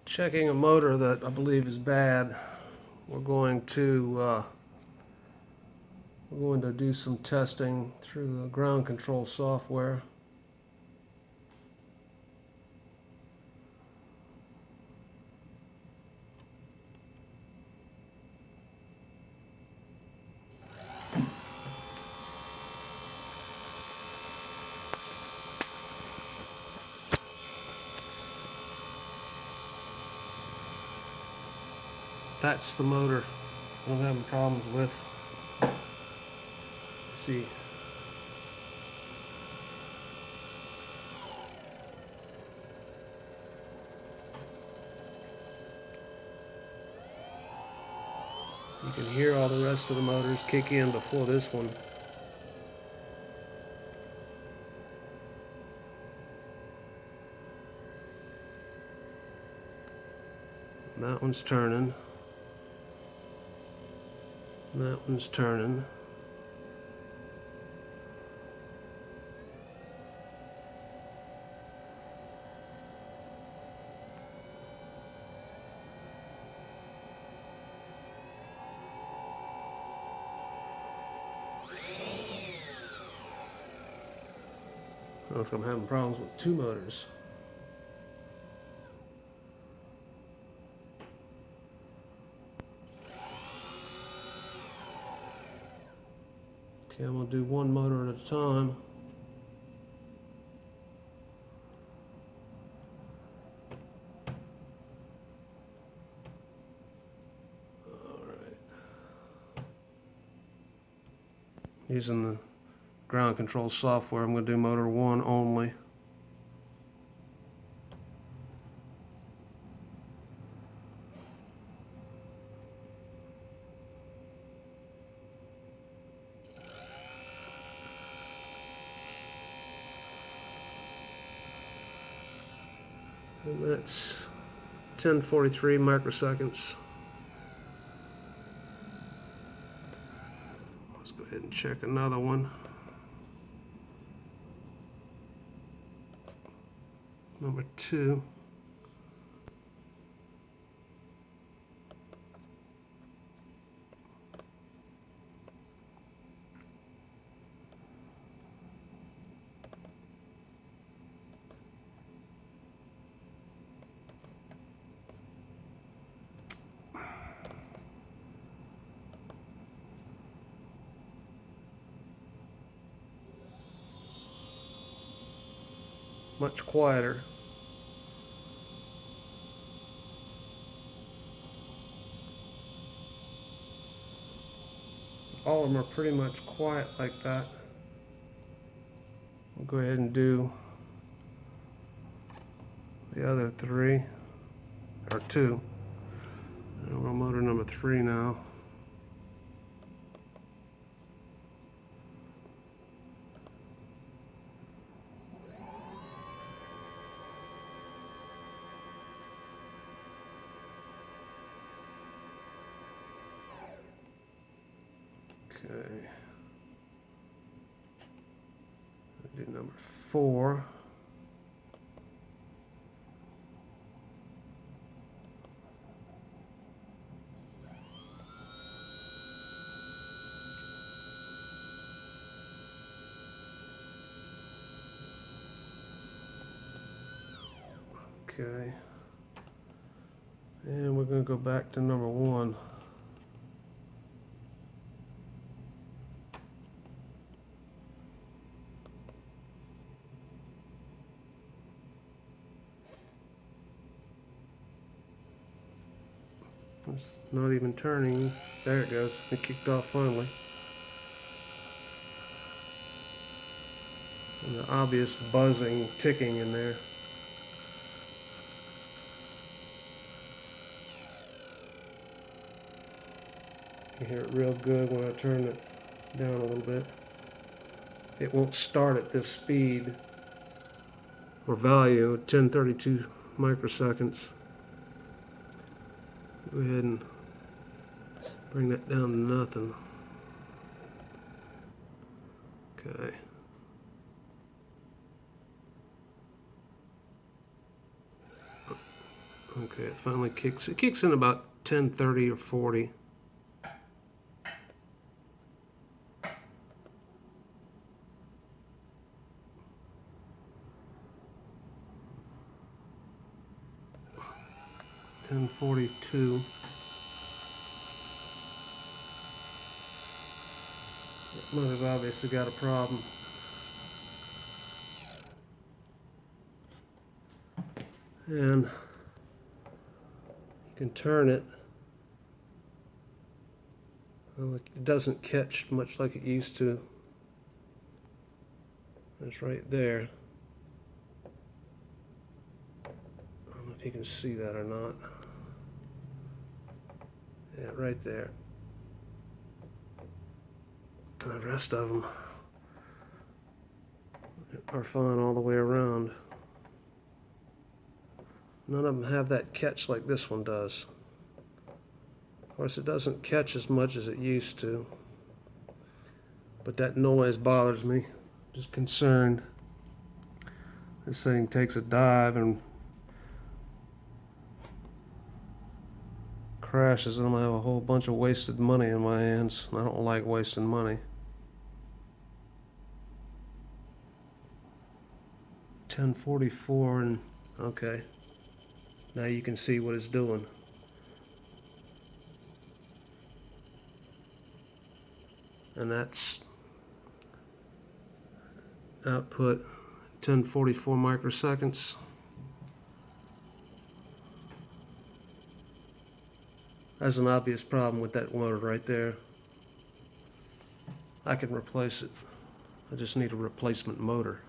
checking a motor that I believe is bad. We're going to do some testing through the ground control software. That's the motor I'm having problems with. Let's see. You can hear all the rest of the motors kick in before this one. That one's turning. That one's turning. I don't know if I'm having problems with two motors. Okay, I'm going to do one motor at a time. Alright. Using the ground control software, I'm going to do motor 1 only. And that's 1043 microseconds. Let's go ahead and check another one. Number 2. Much quieter. All of them are pretty much quiet like that. We'll go ahead and do the other 3, or 2. And we're on motor number 3 now. Okay. I'll do number 4. Okay. And we're going to go back to number 1. It's not even turning. There it goes. It kicked off finally. And the obvious buzzing, ticking in there. You hear it real good when I turn it down a little bit. It won't start at this speed or value, 1032 microseconds. Go ahead and bring that down to nothing. Okay. Okay, it finally kicks. It kicks in about 10:30 or 40. $10:42. That motor's obviously got a problem. And you can turn it. Well, it doesn't catch much like it used to. It's right there. I don't know if you can see that or not. Yeah, right there. And the rest of them are fine all the way around. None of them have that catch like this one does. Of course, it doesn't catch as much as it used to. But that noise bothers me. Just concerned. This thing takes a dive and crashes, and I'm gonna have a whole bunch of wasted money in my hands. I don't like wasting money. 10:44, and okay. Now you can see what it's doing. And that's output 1044 microseconds. That's an obvious problem with that motor right there. I can replace it. I just need a replacement motor.